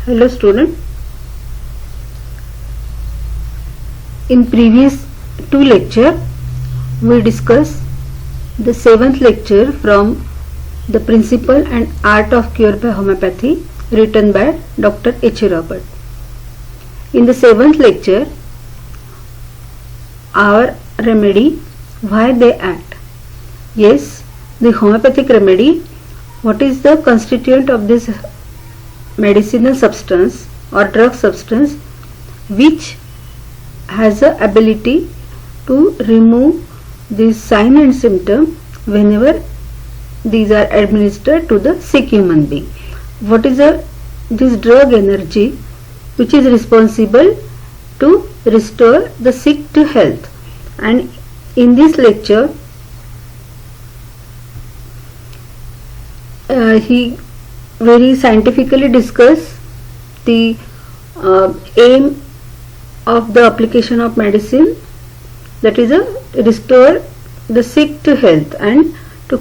Hello student. In previous two lecture we discussed the seventh lecture from The Principle and Art of Cure by Homeopathy, written by Dr. H. Robert. In the seventh lecture, our remedy, why they act. Yes, the homeopathic remedy, what is the constituent of this medicinal substance or drug substance which has the ability to remove this sign and symptom whenever these are administered to the sick human being. What is this drug energy which is responsible to restore the sick to health? And in this lecture he very scientifically discuss the aim of the application of medicine, that is restore the sick to health and to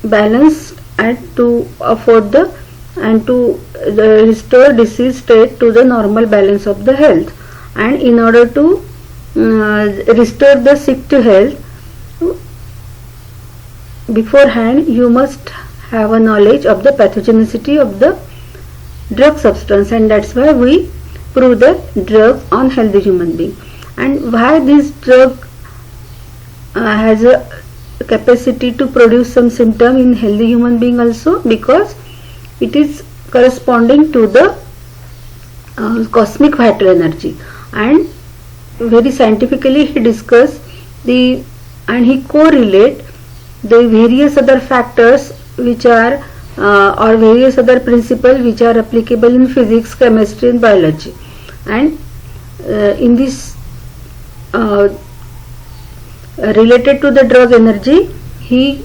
balance and to afford the and to restore disease state to the normal balance of the health. And in order to restore the sick to health, beforehand you must have a knowledge of the pathogenicity of the drug substance, and that's why we prove the drug on healthy human being. And why this drug has a capacity to produce some symptom in healthy human being also, because it is corresponding to the cosmic vital energy. And very scientifically he discussed and he correlate the various other factors which are or various other principles which are applicable in physics, chemistry and biology. And in this related to the drug energy, he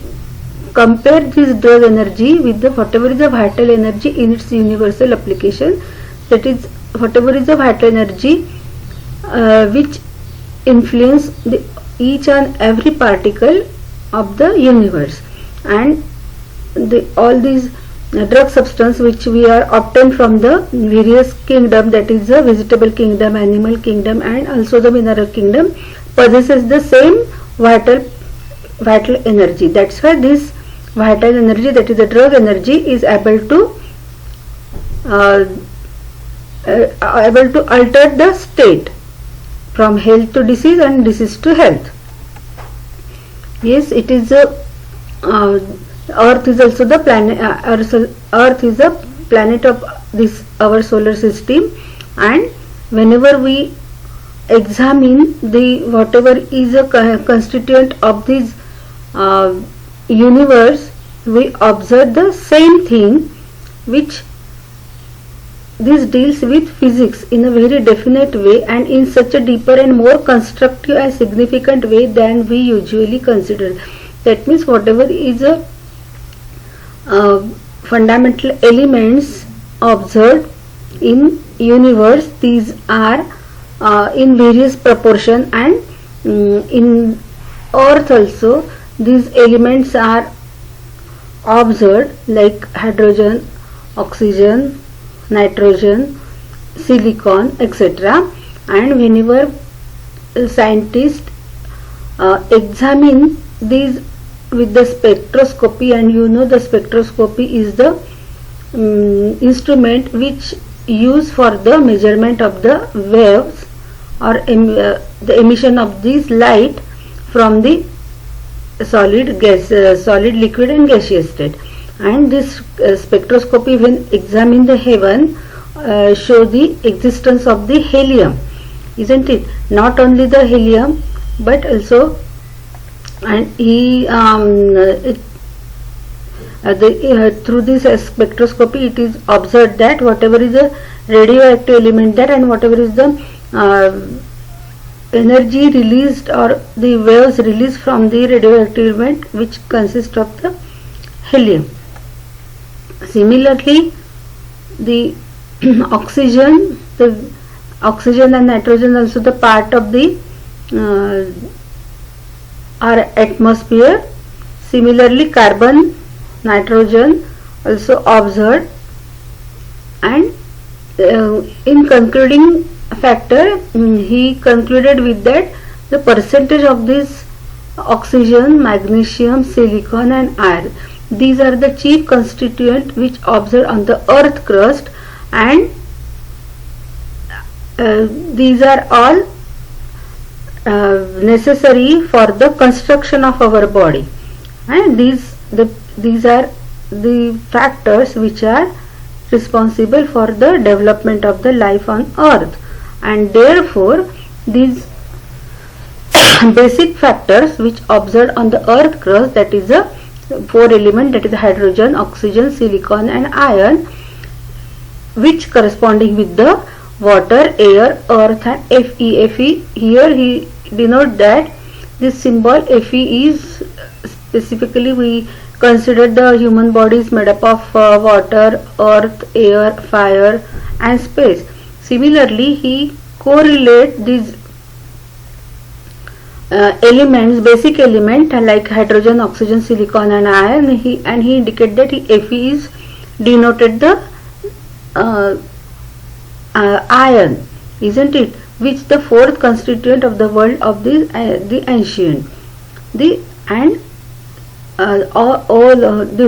compared this drug energy with the whatever is the vital energy in its universal application, that is whatever is the vital energy which influence each and every particle of the universe. And all these drug substance which we are obtained from the various kingdom, that is the vegetable kingdom, animal kingdom and also the mineral kingdom, possesses the same vital energy. That's why this vital energy, that is the drug energy, is able to alter the state from health to disease and disease to health. Yes, it is Earth is also the planet. Earth is a planet of this our solar system, and whenever we examine the whatever is a constituent of this universe, we observe the same thing which this deals with physics in a very definite way and in such a deeper and more constructive and significant way than we usually consider. That means whatever is a fundamental elements observed in universe, these are in various proportion, and in earth also these elements are observed, like hydrogen, oxygen, nitrogen, silicon, etc. And whenever scientists examine these with the spectroscopy, and the spectroscopy is the instrument which used for the measurement of the waves or the emission of this light from the solid, gas, solid, liquid and gaseous state. And this spectroscopy, when examine the heaven, show the existence of the helium, isn't it? Not only the helium but also, and he through this spectroscopy it is observed that whatever is a radioactive element there, and whatever is the energy released or the waves released from the radioactive element which consists of the helium. Similarly, the oxygen and nitrogen also the part of the our atmosphere. Similarly, carbon, nitrogen also observed, and in concluding factor, he concluded with that the percentage of this oxygen, magnesium, silicon and iron, these are the chief constituent which observed on the earth crust, and these are all necessary for the construction of our body, and these are the factors which are responsible for the development of the life on earth, and therefore these basic factors which observed on the earth crust, that is the four element, that is hydrogen, oxygen, silicon and iron, which corresponding with the water, air, earth and Fe. Fe here he denote that this symbol Fe is specifically, we consider the human body is made up of water, earth, air, fire and space. Similarly, he correlate these elements, basic element like hydrogen, oxygen, silicon and iron, he indicate that Fe is denoted the iron, isn't it, which the fourth constituent of the world of the ancient, the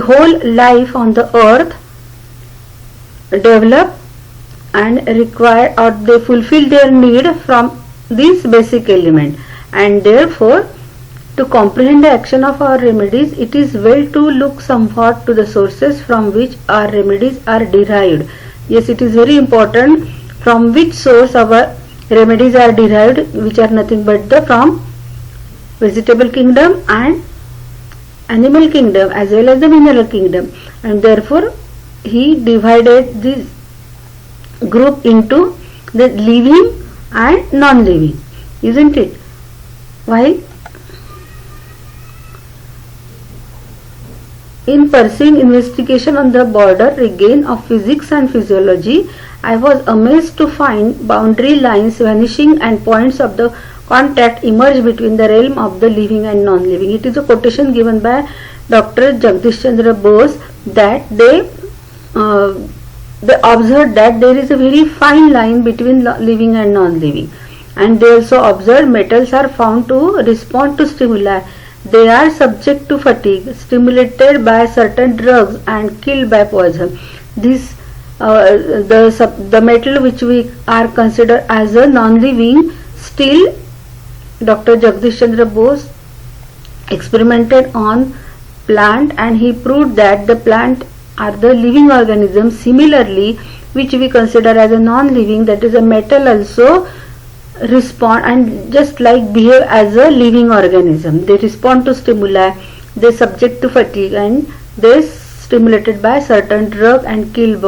whole life on the earth develop and require, or they fulfill their need from this basic element, and therefore to comprehend the action of our remedies, it is well to look somewhat to the sources from which our remedies are derived. Yes, it is very important from which source our remedies are derived, which are nothing but the from vegetable kingdom and animal kingdom as well as the mineral kingdom, and therefore he divided this group into the living and non-living, isn't it? Why? In pursuing investigation on the border region of physics and physiology, I was amazed to find boundary lines vanishing and points of the contact emerge between the realm of the living and non-living. It is a quotation given by Dr. Jagdish Chandra Bose, that they observed that there is a very fine line between living and non-living, and they also observed metals are found to respond to stimuli. They are subject to fatigue, stimulated by certain drugs and killed by poison. This the metal which we are considered as a non-living, still Dr. Jagdish Chandra Bose experimented on plant, and he proved that the plant are the living organisms. Similarly, which we consider as a non-living, that is a metal, also respond and just like behave as a living organism. They respond to stimuli, they subject to fatigue, and they stimulated by certain drug and killed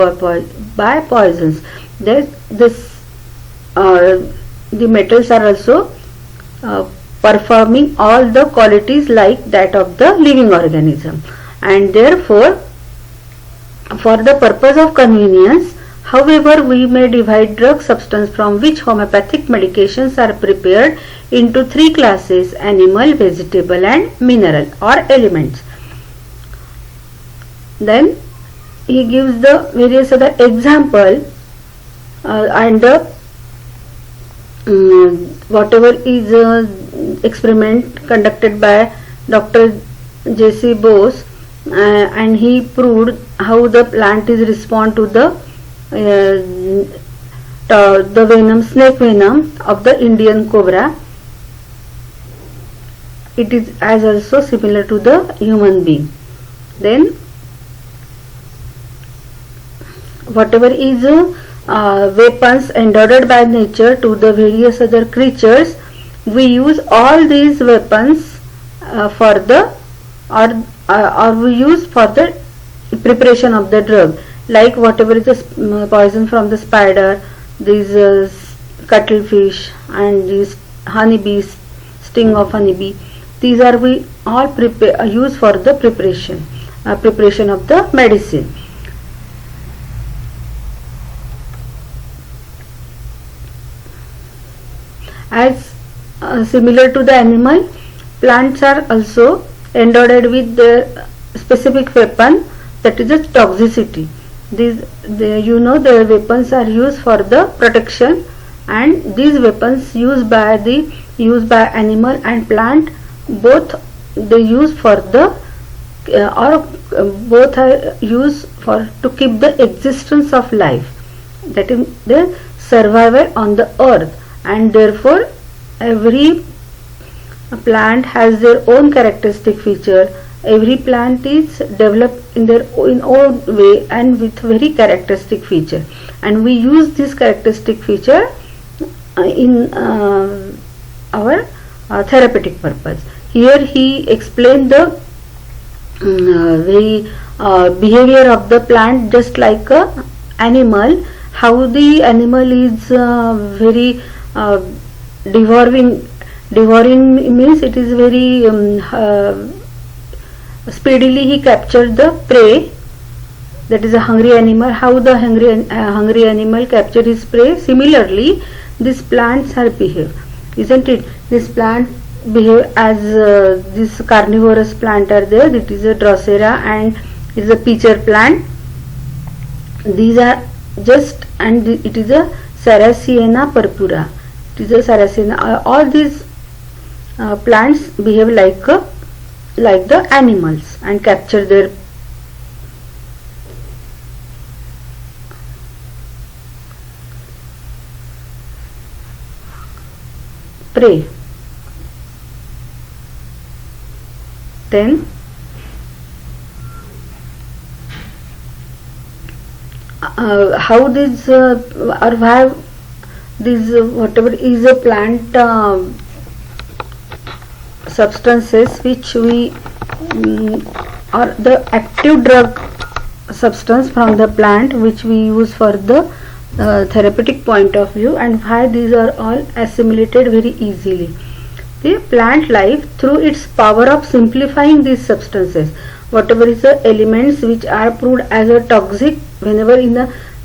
by poisons. The metals are also performing all the qualities like that of the living organism, and therefore for the purpose of convenience, however, we may divide drug substance from which homeopathic medications are prepared into three classes: animal, vegetable and mineral or elements. Then he gives the various other example, and whatever is experiment conducted by Dr. J.C. Bose, and he proved how the plant is respond to the venom, snake venom of the Indian cobra. It is as also similar to the human being. Then whatever is weapons endowed by nature to the various other creatures, we use all these weapons for the or we use for the preparation of the drug, like whatever is the poison from the spider, these cuttlefish and these honeybees, sting of honeybee, these are we all use for the preparation of the medicine. As similar to the animal, plants are also endowed with their specific weapon, that is the toxicity. the weapons are used for the protection, and these weapons used by animal and plant, both they use for the both are used for to keep the existence of life, that is the survival on the earth. And therefore every plant has their own characteristic feature. Every plant is developed in their own way and with very characteristic feature, and we use this characteristic feature in our therapeutic purpose. Here he explained the very behavior of the plant, just like a animal, how the animal is very devouring means it is very speedily he captured the prey, that is a hungry animal. How the hungry animal capture his prey, similarly these plants are behave, isn't it? This plant behave as this carnivorous plant are there. It is a Drosera and it is a pitcher plant. These are just, and it is a Sarracenia purpura. It is a Sarracenia. All these plants behave like the animals and capture their prey. Then how this or why this whatever is a plant substances which we or the active drug substance from the plant which we use for the therapeutic point of view, and why these are all assimilated very easily. The plant life, through its power of simplifying these substances, whatever is the elements which are proved as a toxic, whenever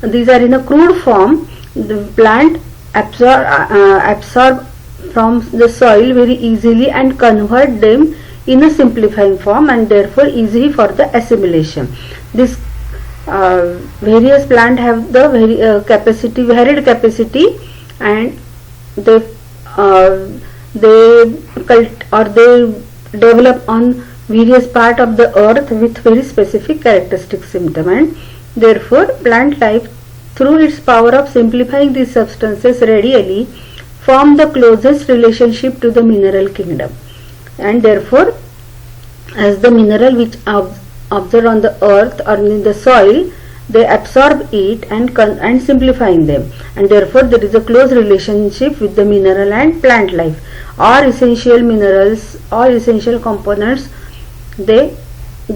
these are in a crude form, the plant absorb from the soil very easily and convert them in a simplifying form, and therefore easy for the assimilation. This various plant have the varied capacity, and they develop on various part of the earth with very specific characteristic symptom, and therefore plant life, through its power of simplifying these substances readily, form the closest relationship to the mineral kingdom, and therefore as the mineral which observed on the earth or in the soil, they absorb it and simplifying them, and therefore there is a close relationship with the mineral and plant life. All essential minerals, all essential components, they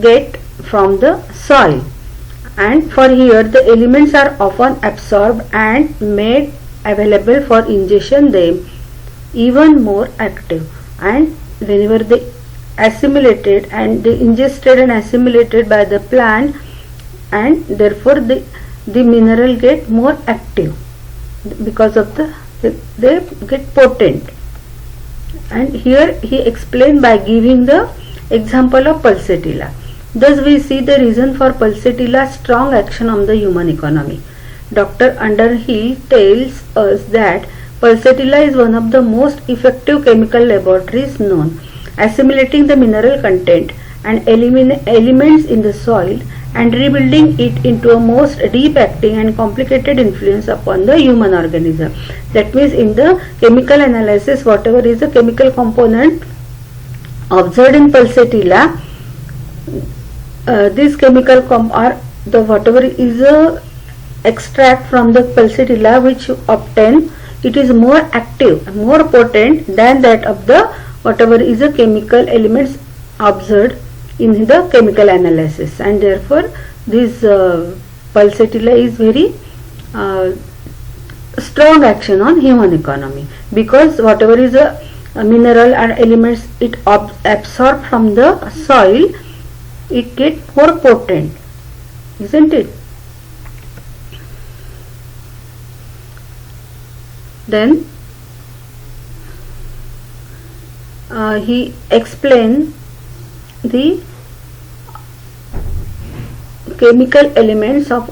get from the soil, and for here the elements are often absorbed and made available for ingestion, them even more active, and whenever they assimilated and they ingested and assimilated by the plant, and therefore the mineral get more active because of they get potent. And here he explained by giving the example of pulsatilla. Thus we see the reason for pulsatilla's strong action on the human economy. Dr. Underhill tells us that pulsatilla is one of the most effective chemical laboratories known, assimilating the mineral content and elements in the soil and rebuilding it into a most deep acting and complicated influence upon the human organism. That means in the chemical analysis, whatever is the chemical component observed in pulsatilla, this chemical or the whatever is a extract from the pulsatilla which obtain, it is more active, more potent than that of the whatever is a chemical elements observed in the chemical analysis, and therefore this pulsatilla is very strong action on human economy, because whatever is a mineral and elements it absorb from the soil, it get more potent, isn't it? Then he explained the chemical elements of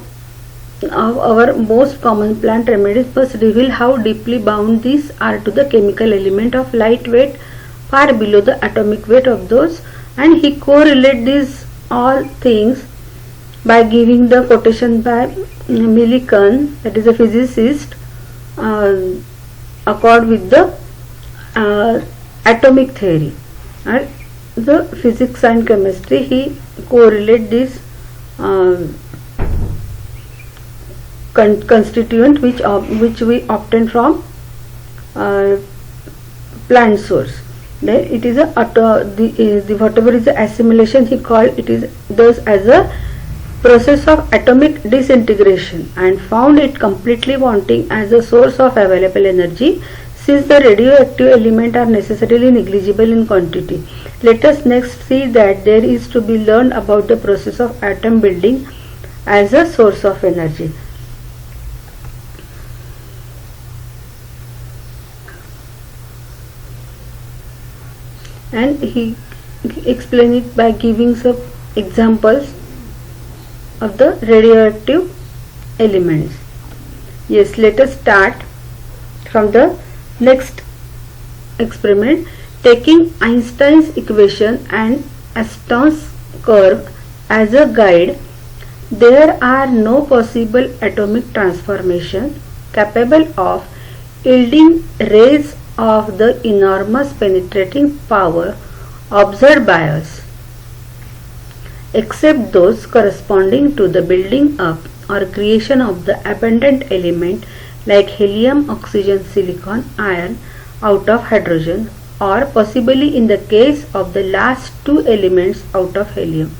of our most common plant remedies must reveal how deeply bound these are to the chemical element of light weight, far below the atomic weight of those, and he correlate these all things by giving the quotation by Millikan, that is a physicist, accord with the atomic theory. And the physics and chemistry, he correlate this constituent which we obtain from plant source. Then it is the whatever is the assimilation, he called it is thus as a process of atomic disintegration, and found it completely wanting as a source of available energy, since the radioactive elements are necessarily negligible in quantity. Let us next see that there is to be learned about the process of atom building as a source of energy. And he explained it by giving some examples of the radioactive elements. Yes, let us start from the next experiment. Taking Einstein's equation and Aston's curve as a guide, there are no possible atomic transformation capable of yielding rays of the enormous penetrating power observed by us, except those corresponding to the building up or creation of the abundant element like helium, oxygen, silicon, iron out of hydrogen, or possibly in the case of the last two elements out of helium.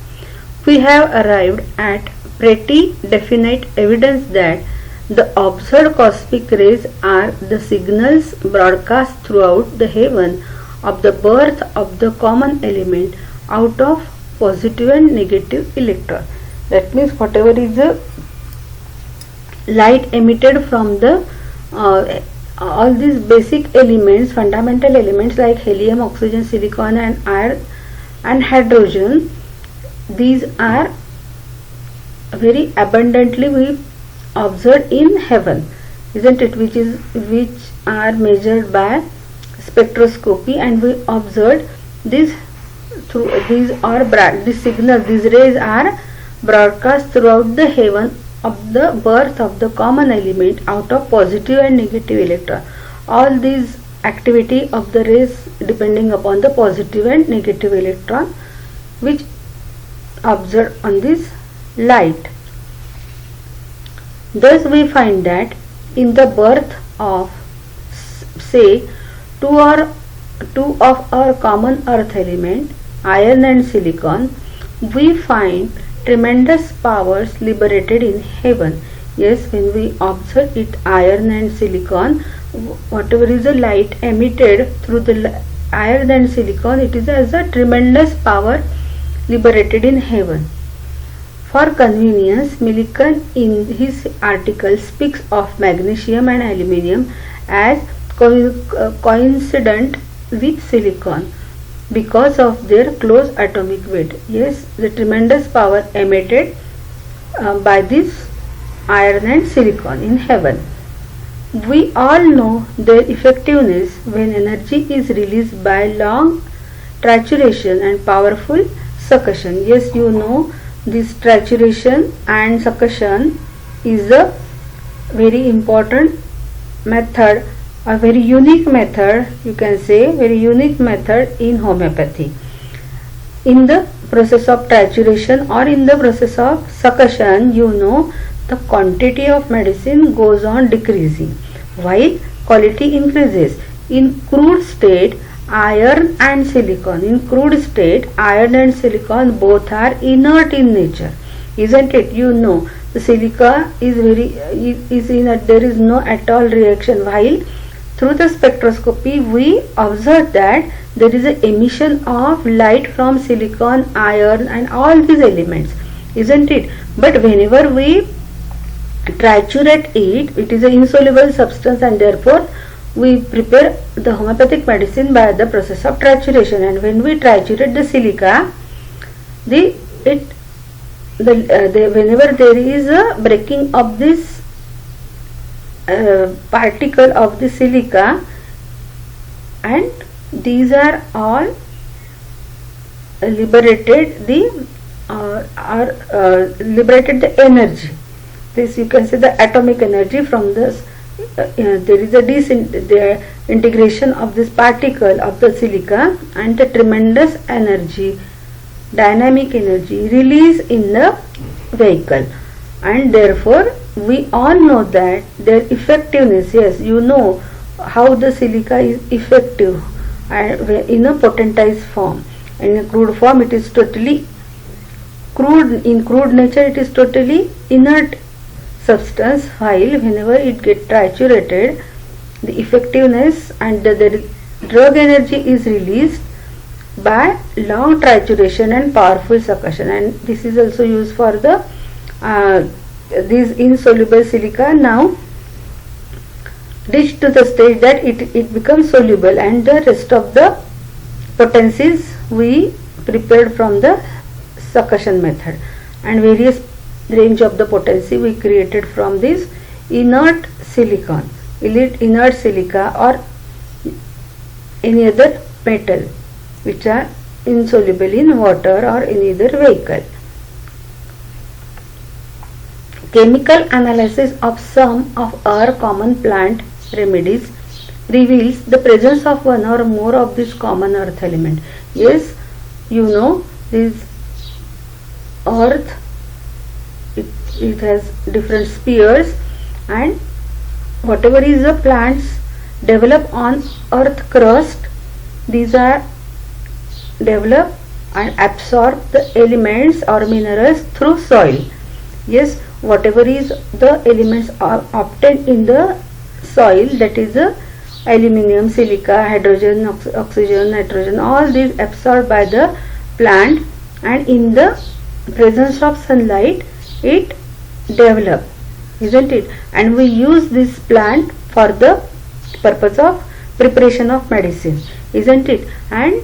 We have arrived at pretty definite evidence that the observed cosmic rays are the signals broadcast throughout the heaven of the birth of the common element out of positive and negative electron. That means whatever is the light emitted from the all these basic elements, fundamental elements like helium, oxygen, silicon and iron and hydrogen, these are very abundantly we observed in heaven, isn't it, which are measured by spectroscopy, and we observed this through these signals, these rays are broadcast throughout the heaven of the birth of the common element out of positive and negative electron. All these activity of the rays depending upon the positive and negative electron which observed on this light. Thus we find that in the birth of say two of our common earth element, iron and silicon, we find tremendous powers liberated in heaven. Yes, when we observe it, iron and silicon, whatever is the light emitted through the iron and silicon, it is as a tremendous power liberated in heaven. For convenience, Millikan in his article speaks of magnesium and aluminium as coincident with silicon because of their close atomic weight. Yes, the tremendous power emitted by this iron and silicon in heaven. We all know their effectiveness when energy is released by long trituration and powerful succussion. Yes, you know this trituration and succussion is a very important method, a very unique method, you can say very unique method in homeopathy. In the process of trituration or in the process of succussion, you know the quantity of medicine goes on decreasing while quality increases. In crude state, iron and silicon, both are inert in nature, isn't it? You know the silica is inert, there is no at all reaction, while through the spectroscopy we observe that there is an emission of light from silicon, iron and all these elements, isn't it? But whenever we triturate it, it is an insoluble substance, and therefore we prepare the homeopathic medicine by the process of trituration. And when we triturate the silica, it whenever there is a breaking of this particle of the silica, and these are all liberated liberated the energy. This you can say the atomic energy from this. There is a the integration of this particle of the silica, and the tremendous energy, dynamic energy released in the vehicle, and therefore we all know that their effectiveness. Yes, you know how the silica is effective in a potentized form. In a crude form it is totally crude. In crude nature it is totally inert substance, while whenever it gets triturated, the effectiveness and the drug energy is released by long trituration and powerful succussion. And this is also used for the these insoluble silica now reach to the stage that it becomes soluble, and the rest of the potencies we prepared from the succussion method, and various range of the potency we created from this inert silicon, inert silica, or any other metal which are insoluble in water or any other vehicle. Chemical analysis of some of our common plant remedies reveals the presence of one or more of this common earth element. Yes, you know this earth, it has different spheres, and whatever is the plants develop on earth crust, these are develop and absorb the elements or minerals through soil. Yes, whatever is the elements are obtained in the soil, that is the aluminum, silica, hydrogen, oxygen, nitrogen, all these absorbed by the plant, and in the presence of sunlight it develop, isn't it? And we use this plant for the purpose of preparation of medicine, isn't it? And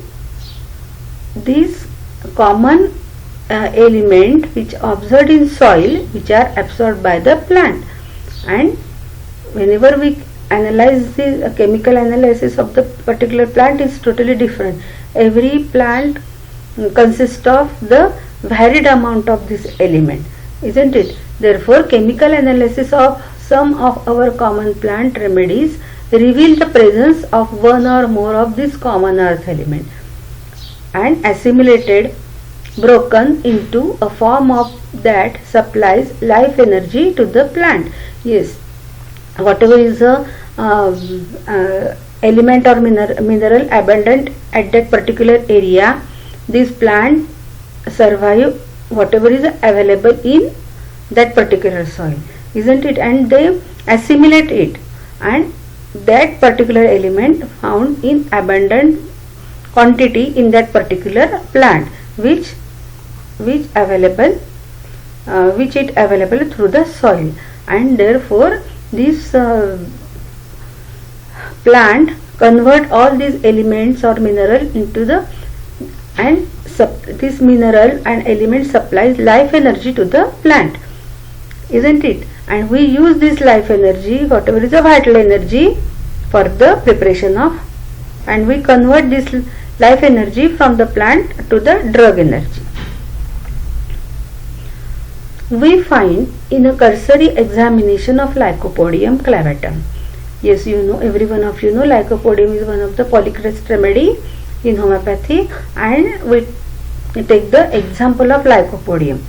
these common element which observed in soil, which are absorbed by the plant, and whenever we analyze the chemical analysis of the particular plant is totally different. Every plant consists of the varied amount of this element, isn't it? Therefore, chemical analysis of some of our common plant remedies reveal the presence of one or more of this common earth element, and assimilated, broken into a form of that supplies life energy to the plant. Yes, whatever is a element or mineral abundant at that particular area, this plant survive whatever is available in that particular soil, isn't it? And they assimilate it, and that particular element found in abundant quantity in that particular plant, which it available through the soil, and therefore this plant convert all these elements or mineral into the, and this mineral and element supplies life energy to the plant, isn't it? And we use this life energy, whatever is a vital energy, for the preparation of, and we convert this life energy from the plant to the drug energy. We find in a cursory examination of Lycopodium clavatum. Yes, you know, every one of you know Lycopodium is one of the polycrest remedy in homeopathy, and we take the example of Lycopodium.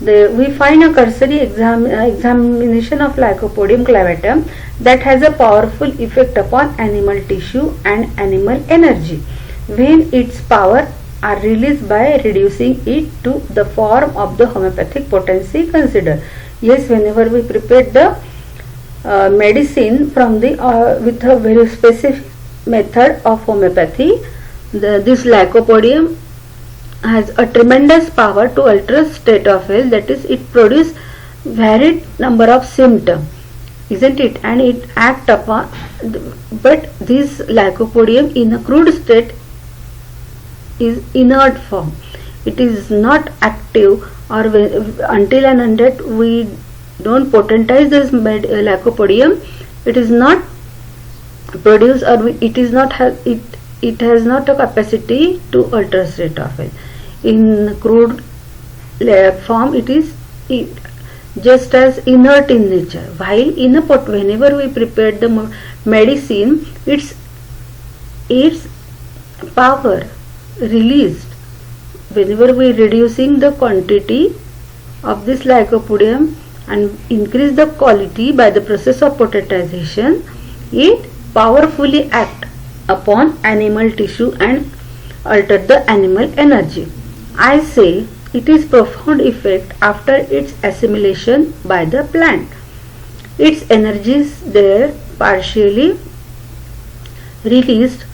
We find a cursory examination of Lycopodium clavatum that has a powerful effect upon animal tissue and animal energy when its power are released by reducing it to the form of the homeopathic potency considered. Yes, whenever we prepare the medicine from the with a very specific method of homeopathy, this Lycopodium has a tremendous power to alter state of health, that is, it produces varied number of symptoms, isn't it? And it act upon, but this Lycopodium in a crude state is inert form. It is not active or until and until we don't potentize this lycopodium, it is not produce, or it is not it has not a capacity to alter state of it. In crude form it is just as inert in nature, while in a pot, whenever we prepare the medicine, its power released whenever we reducing the quantity of this lycopodium and increase the quality by the process of potentization, it powerfully act upon animal tissue and alter the animal energy. I say it is profound effect after its assimilation by the plant. Its energies there partially released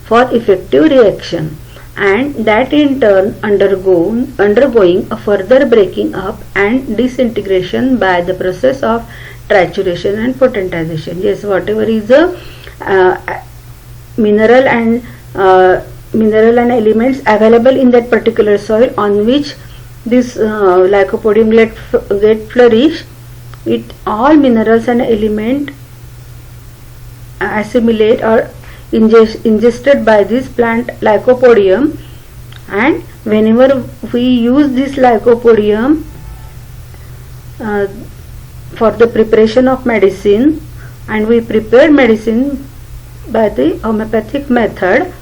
for effective reaction, and that in turn undergoing a further breaking up and disintegration by the process of trituration and potentization. Yes, whatever is the mineral and elements available in that particular soil on which this lycopodium get flourish, it all minerals and element assimilate or ingested by this plant lycopodium, and whenever we use this lycopodium for the preparation of medicine, and we prepare medicine by the homeopathic method,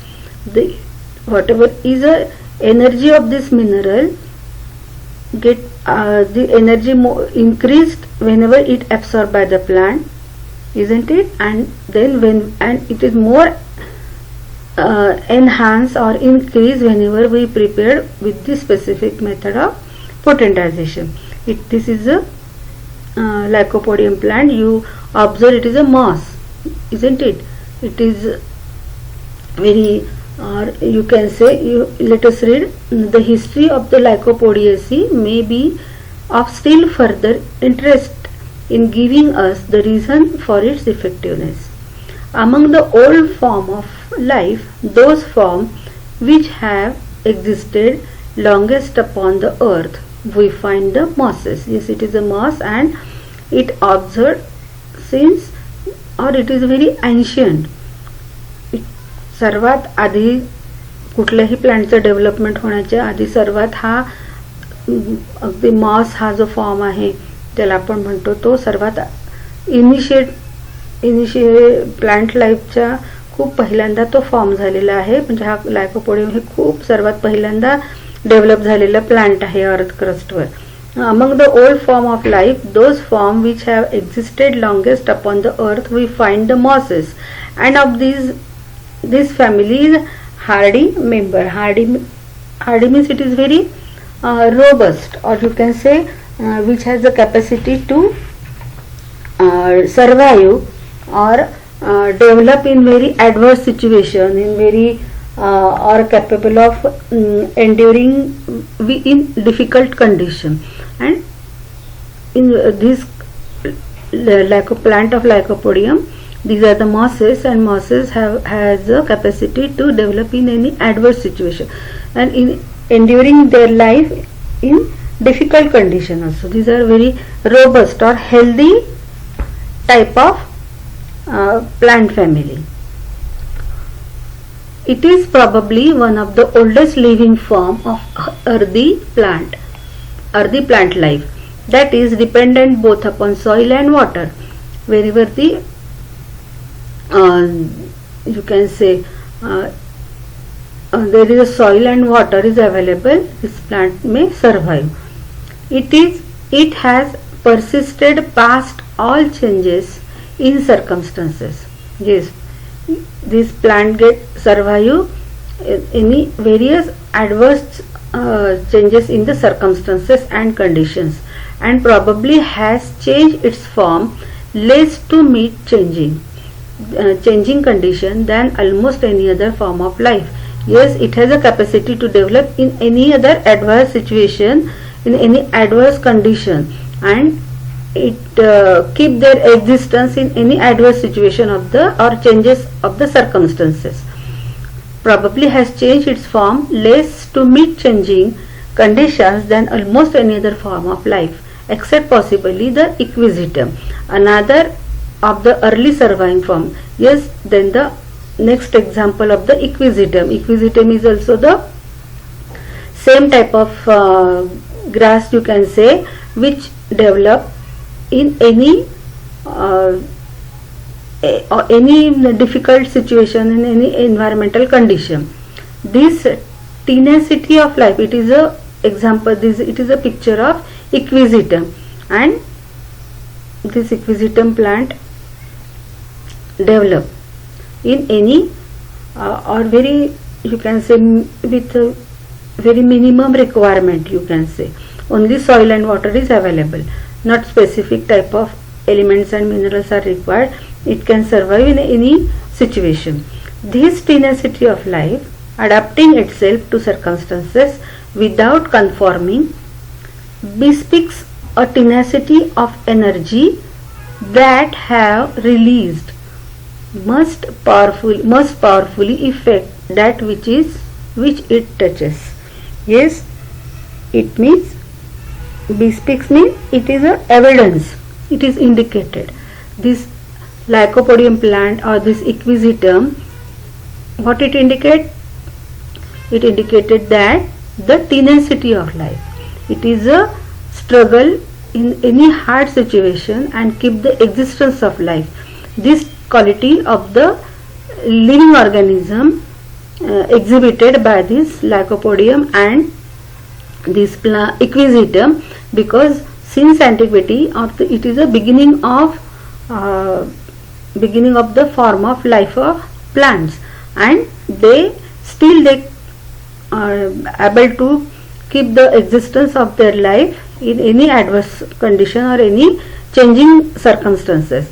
the whatever is the energy of this mineral get the energy increased whenever it absorbed by the plant, isn't it? And then it is more enhanced or increased whenever we prepare with this specific method of potentization. This is a lycopodium plant. You observe it is a moss, isn't it? It is very, or you can say, let us read the history of the Lycopodiaceae may be of still further interest in giving us the reason for its effectiveness. Among the old form of life, those forms which have existed longest upon the earth, we find the mosses. Yes, it is a moss, and it observed since, or it is very ancient. सर्वात आधी कुठल्याही प्लांटचं development होण्याच्या आधी सर्वात हा अगदी moss हा जो फॉर्म आहे त्याला आपण म्हणतो तो सर्वात इनिशिएट प्लांट लाईफच्या खूप पहिल्यांदा तो फॉर्म झालेला आहे. म्हणजे हा लायकोपोडियम हे खूप सर्वात पहिल्यांदा डेव्हलप झालेला प्लांट आहे अर्थ क्रस्टवर. Among the old form of life, those forms which have existed longest upon the earth, we find the mosses, and of this family is hardy member. Hardy means it is very robust, or you can say which has the capacity to survive or develop in very adverse situation, in very or capable of enduring in difficult condition. And in this plant of Lycopodium, these are the mosses, and mosses has the capacity to develop in any adverse situation and in enduring their life in difficult condition also. These are very robust or healthy type of plant family. It is probably one of the oldest living form of earthy plant life, that is dependent both upon soil and water. Wherever the you can say there is a soil and water is available, this plant may survive. It has persisted past all changes in circumstances. Yes, this plant get survive any various adverse changes in the circumstances and conditions, and probably has changed its form less to meet changing condition than almost any other form of life. Yes, it has a capacity to develop in any other adverse situation, in any adverse condition, and it keep their existence in any adverse situation of the or changes of the circumstances. Probably has changed its form less to meet changing conditions than almost any other form of life, except possibly the equisetum, another of the early surviving form. Yes, then the next example of the equisetum. Equisetum is also the same type of grass, you can say, which develop in any difficult situation, in any environmental condition. This tenacity of life, it is a example, it is a picture of equisetum, and this equisetum plant develop in any or very, you can say, with very minimum requirement, you can say. Only soil and water is available, not specific type of elements and minerals are required. It can survive in any situation. This tenacity of life, adapting itself to circumstances without conforming, bespeaks a tenacity of energy that have released must powerfully effect that which it touches. Yes, it means, bespeaks means it is a evidence, it is indicated. This Lycopodium plant or this equisetum, what it indicate? It indicated that the tenacity of life. It is a struggle in any hard situation and keep the existence of life. This quality of the living organism exhibited by this Lycopodium and this equisetum, because since antiquity it is a beginning of the form of life of plants, and they are able to keep the existence of their life in any adverse condition or any changing circumstances.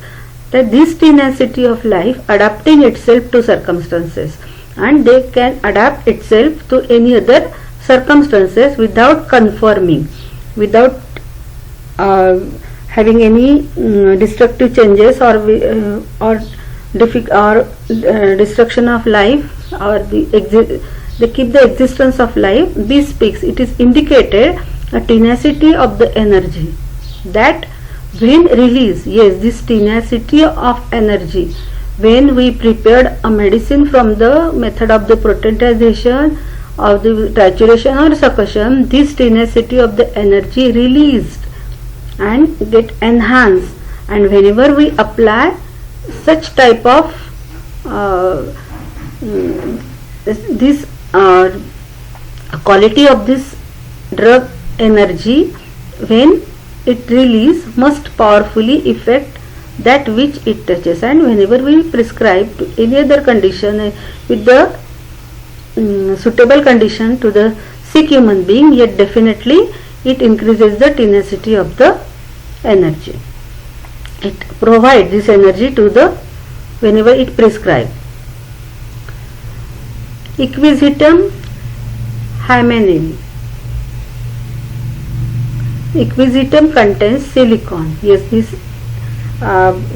That this tenacity of life adapting itself to circumstances, and they can adapt itself to any other circumstances without conforming, without having any destructive changes or destruction of life, or they keep the existence of life. This speaks, it is indicated a tenacity of the energy that when released, yes, this tenacity of energy, when we prepared a medicine from the method of the proteinization, of the trituration or succussion, this tenacity of the energy released and get enhanced, and whenever we apply such type of this quality of this drug energy, when it release, must powerfully effect that which it touches. And whenever we prescribe to any other condition with the suitable condition to the sick human being, yet definitely it increases the tenacity of the energy. It provides this energy to the whenever it prescribed. Equisetum hymenale. Equisetum contains silicon. Yes, this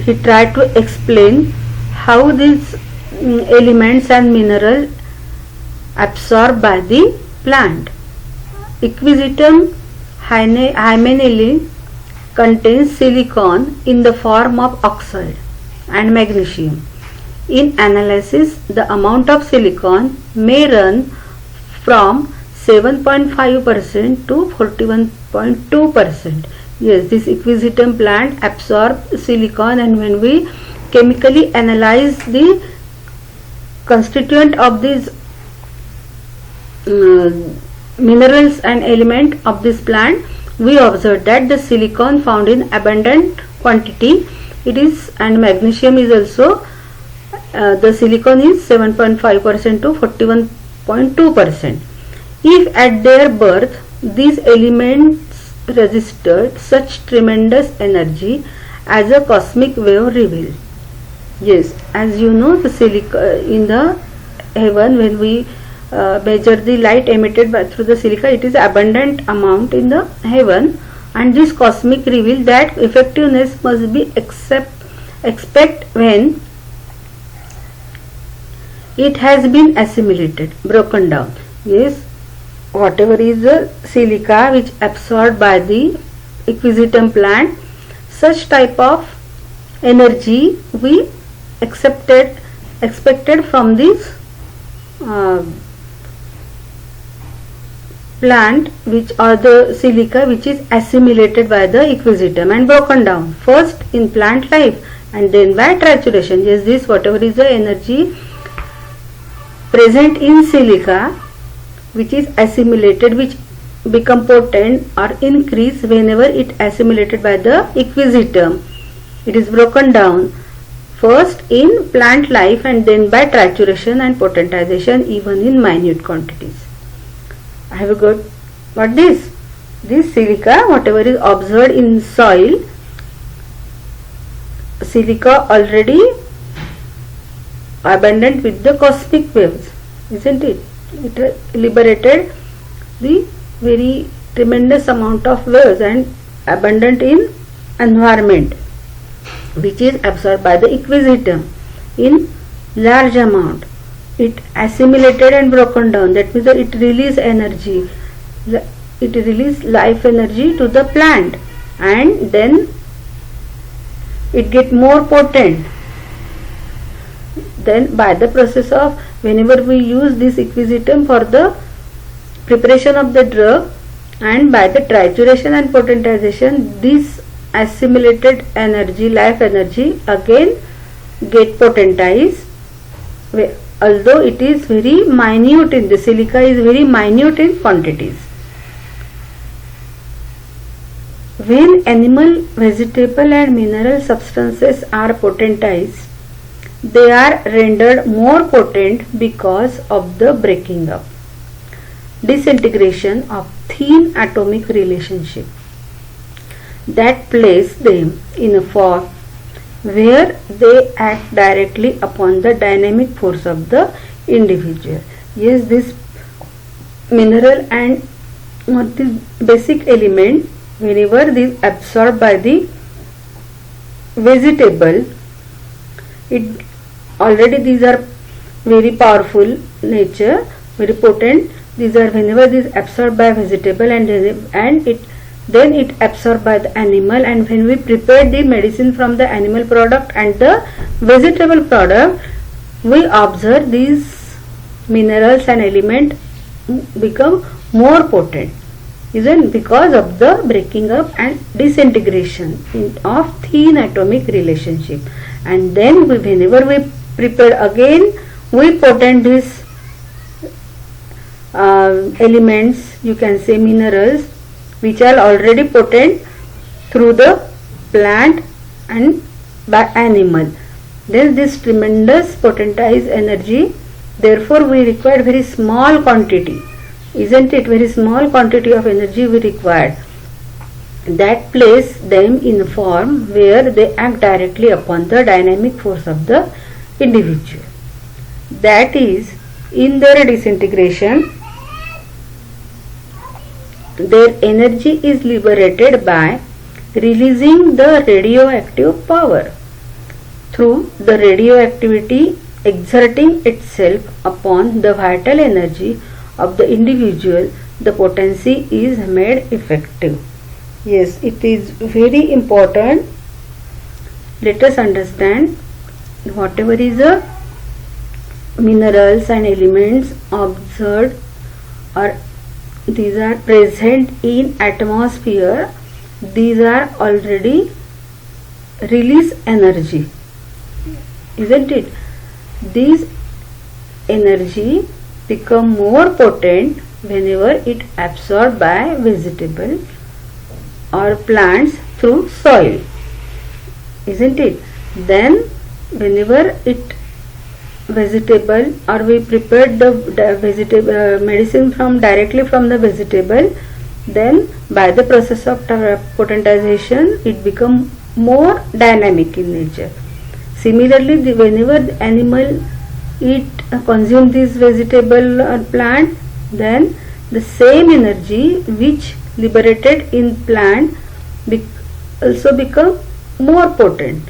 he tried to explain how these elements and mineral absorbed by the plant. Equisetum hymenale contains silicon in the form of oxide and magnesium. In analysis, the amount of silicon may run from 7.5% to 41.2%. Yes, this equisetum plant absorbs silicon, and when we chemically analyze the constituent of these minerals and element of this plant, we observe that the silicon found in abundant quantity, it is, and magnesium is also the silicon is 7.5% to 41.2%. If at their birth these elements resisted such tremendous energy as a cosmic wave revealed. Yes, as you know, the silica in the heaven, when we measure the light emitted through the silica, it is abundant amount in the heaven, and this cosmic reveal that effectiveness must be expect when it has been assimilated, broken down. Yes, whatever is the silica which absorbed by the equisetum plant, such type of energy we expected from this plant, which are the silica which is assimilated by the equisetum and broken down first in plant life and then by trituration. Yes, this whatever is the energy present in silica which is assimilated, which become potent or increase whenever it assimilated by the equisetum. It is broken down first in plant life and then by trituration and potentization even in minute quantities. I have got what this silica whatever is observed in soil, silica already abundant with the cosmic waves, isn't it? It liberated the very tremendous amount of waves and abundant in environment which is absorbed by the equisetum in large amount. It assimilated and broken down, that means that it release energy, it release life energy to the plant and then it get more potent. Then by the process of whenever we use this equisetum for the preparation of the drug and by the trituration and potentization, this assimilated energy, life energy again get potentized, although it is very minute in the silica is very minute in quantities. When animal, vegetable and mineral substances are potentized, they are rendered more potent because of the breaking up, disintegration of thin atomic relationship that place them in a form where they act directly upon the dynamic force of the individual. Yes, this mineral and the basic element whenever this absorbed by the vegetable, it already these are very powerful nature, very potent. These are whenever this absorbed by vegetable and then it absorbed by the animal, and when we prepare the medicine from the animal product and the vegetable product, we observe these minerals and element become more potent, isn't because of the breaking up and disintegration of thin atomic relationship. And then whenever we prepare again, we potent these elements, you can say minerals, which are already potent through the plant and by animal. Then this tremendous potentized energy, therefore we require very small quantity, isn't it? Very small quantity of energy we require, that place them in a form where they act directly upon the dynamic force of the individual. That is, in their disintegration, their energy is liberated by releasing the radioactive power. Through the radioactivity exerting itself upon the vital energy of the individual, the potency is made effective. Yes, it is very important. Let us understand whatever is the minerals and elements observed or these are present in atmosphere, these are already release energy, isn't it? This energy become more potent whenever it absorbed by vegetable or plants through soil, isn't it? Then whenever it vegetable or we prepared the vegetable medicine from directly from the vegetable, then by the process of potentization it become more dynamic in nature. Similarly, whenever the animal eat consume this vegetable or plant, then the same energy which liberated in plant also become more potent.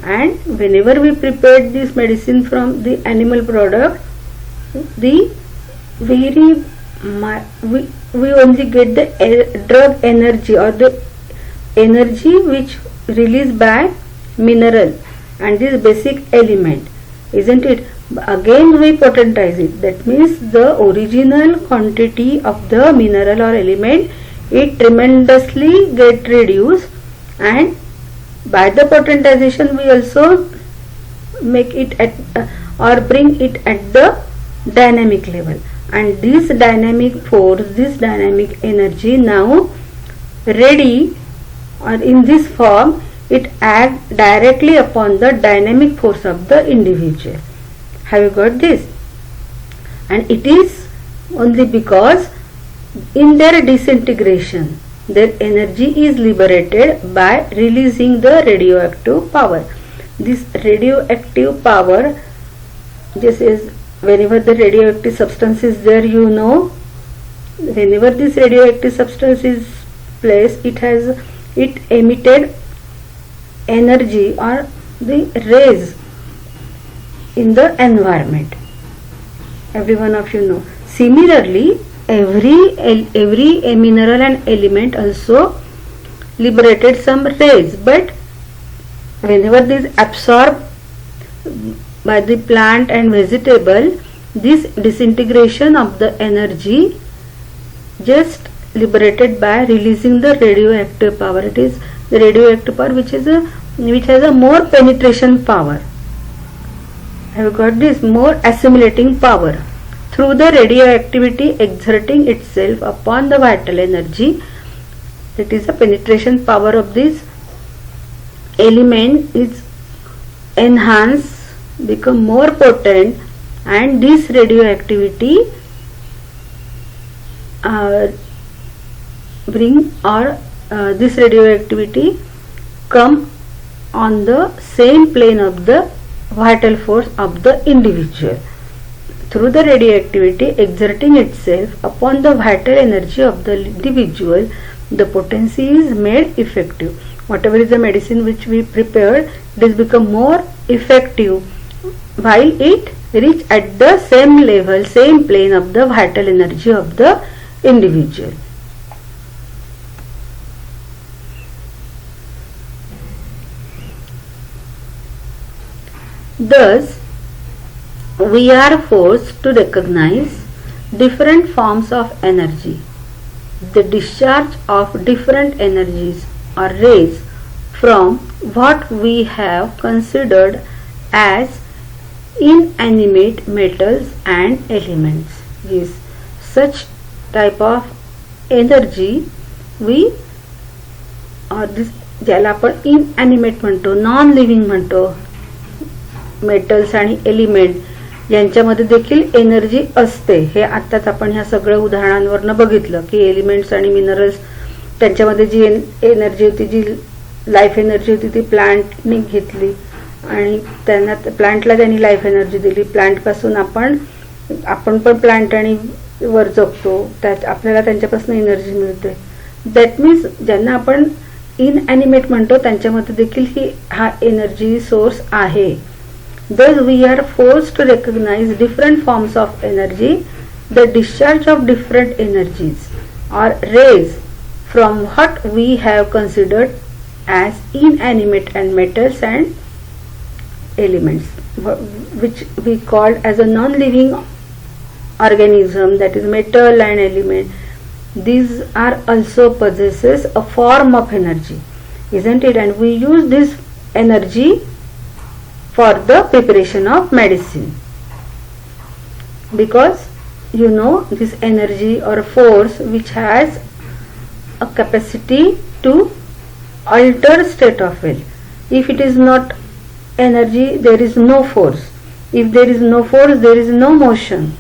And whenever we prepared this medicine from the animal product, the very we only get the drug energy or the energy which released by mineral and this basic element, isn't it? Again we potentize it. That means the original quantity of the mineral or element, it tremendously get reduced, and by the potentization we also make it at or bring it at the dynamic level, and this dynamic force, this dynamic energy now ready or in this form, it acts directly upon the dynamic force of the individual. Have you got this? And it is only because in their disintegration their energy is liberated by releasing the radioactive power. This radioactive power, this is whenever the radioactive substance is there, you know, whenever this radioactive substance is placed, it emitted energy or the rays in the environment. Every one of you know. Similarly, every mineral and element also liberated some rays, but whenever this absorbed by the plant and vegetable, this disintegration of the energy just liberated by releasing the radioactive power. It is the radioactive power which has a more penetration power. Have you got this? More assimilating power. Through the radioactivity exerting itself upon the vital energy, that is the penetration power of this element is enhanced, become more potent, and this radioactivity this radioactivity come on the same plane of the vital force of the individual. Through the radioactivity exerting itself upon the vital energy of the individual, the potency is made effective. Whatever is the medicine which we prepared, it has become more effective while it reach at the same level, same plane of the vital energy of the individual. Thus, we are forced to recognize different forms of energy. The discharge of different energies or rays from what we have considered as inanimate metals and elements. Yes, such type of energy we or this ज्याला आपण inanimate म्हणतो, non living म्हणतो, metals आणि element यांच्यामध्ये देखील energy असते. हे आत्ताच आपण ह्या सगळ्या उदाहरणांवरनं बघितलं की एलिमेंट्स आणि मिनरल्स त्यांच्यामध्ये जी एनर्जी होती, जी लाईफ एनर्जी होती, ती प्लांटने घेतली आणि त्यांना प्लांटला त्यांनी लाईफ एनर्जी दिली. प्लांटपासून आपण पण प्लांट आणि वर जगतो, त्यात आपल्याला त्यांच्यापासून एनर्जी मिळते. दॅट मीन्स ज्यांना आपण इनएनिमेट म्हणतो त्यांच्यामध्ये देखील हा एनर्जी सोर्स आहे. Thus we are forced to recognize different forms of energy, the discharge of different energies or rays from what we have considered as inanimate and metals and elements, which we called as a non-living organism, that is metal and element. These are also possesses a form of energy, isn't it? And we use this energy for the preparation of medicine, because you know this energy or force which has a capacity to alter state of will. If it is not energy, there is no force. If there is no force, there is no motion.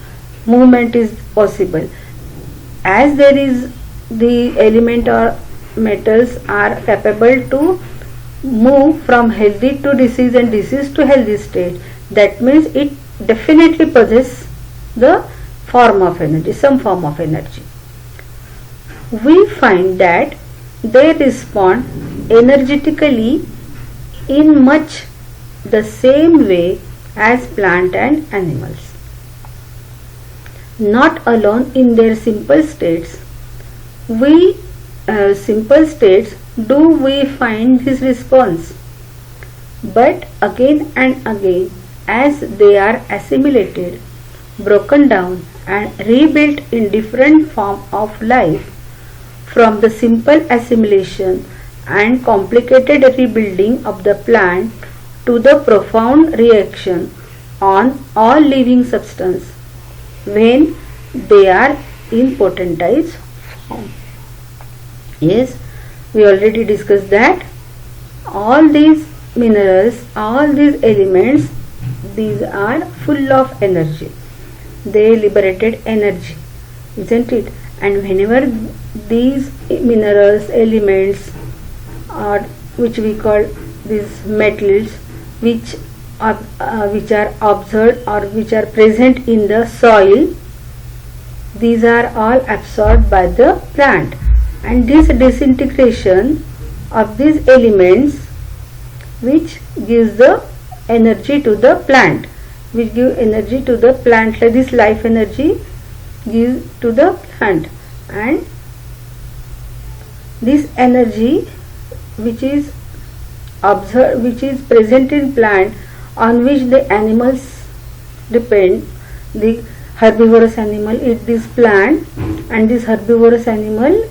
Movement is possible. As there is the element or metals are capable to move from healthy to disease and disease to healthy state, that means it definitely possesses the form of energy, some form of energy. We find that they respond energetically in much the same way as plant and animals. not alone in their simple states. We simple states do we find this response, but again and again as they are assimilated, broken down and rebuilt in different form of life, from the simple assimilation and complicated rebuilding of the plant to the profound reaction on all living substance when they are in potentized form. Yes, we already discussed that all these minerals, all these elements, these are full of energy. They liberated energy, isn't it? And whenever these minerals, elements, or which we call these metals, which are observed or which are present in the soil, these are all absorbed by the plant, and this disintegration of these elements which gives the energy to the plant, which give energy to the plant, like this life energy gives to the plant, and this energy which is observed, which is present in plant, on which the animals depend. The herbivorous animal eat this plant, and this herbivorous animal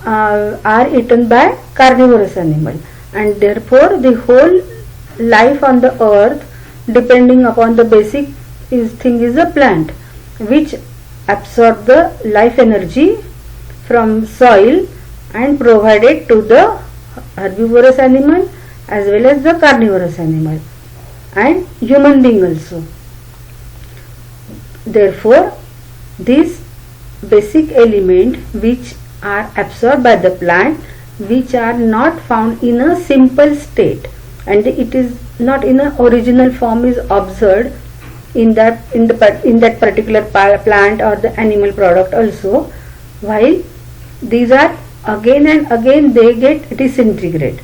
are eaten by carnivorous animal, and therefore the whole life on the earth depending upon the basic thing is a plant, which absorb the life energy from soil and provide it to the herbivorous animal as well as the carnivorous animal and human being also. Therefore, these basic element which are absorbed by the plant, which are not found in a simple state, and it is not in a original form, is observed in that particular plant or the animal product also, while these are again and again they get disintegrate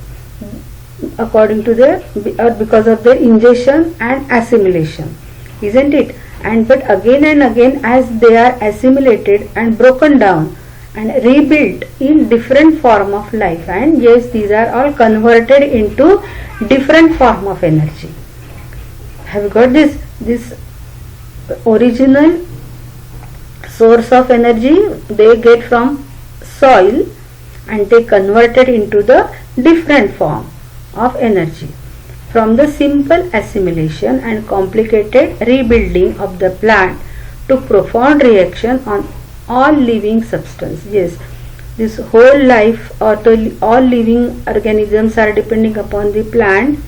according to their or because of their ingestion and assimilation, isn't it? And but again and again as they are assimilated and broken down and rebuilt in different form of life, and yes, these are all converted into different form of energy. Have you got this original source of energy they get from soil, and they converted into the different form of energy from the simple assimilation and complicated rebuilding of the plant to profound reaction on all living substance. Yes, this whole life or all living organisms are depending upon the plant,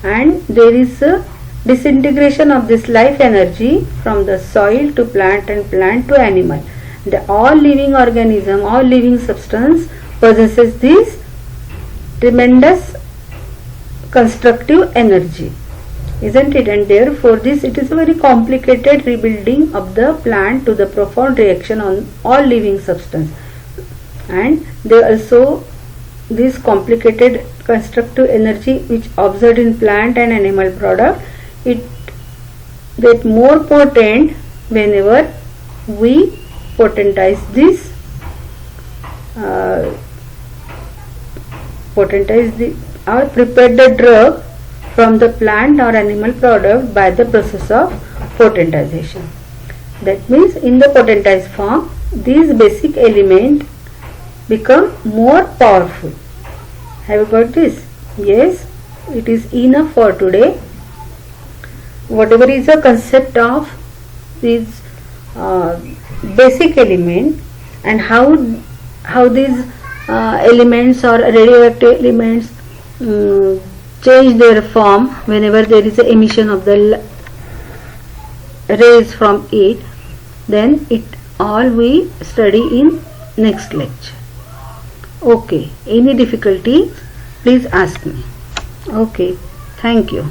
and there is a disintegration of this life energy from the soil to plant and plant to animal. The all living organism, all living substance possesses this tremendous constructive energy, isn't it? And therefore this it is a very complicated rebuilding of the plant to the profound reaction on all living substance, and they also this complicated constructive energy which observed in plant and animal product, it get more potent whenever we potentize this or prepare the drug from the plant or animal product by the process of potentization. That means in the potentized form these basic elements become more powerful. Have you got this? Yes, it is enough for today. Whatever is the concept of these basic element and how these elements or radioactive elements change their form whenever there is an emission of the rays from it, then it all we study in next lecture. Okay, any difficulty please ask me. Okay, thank you.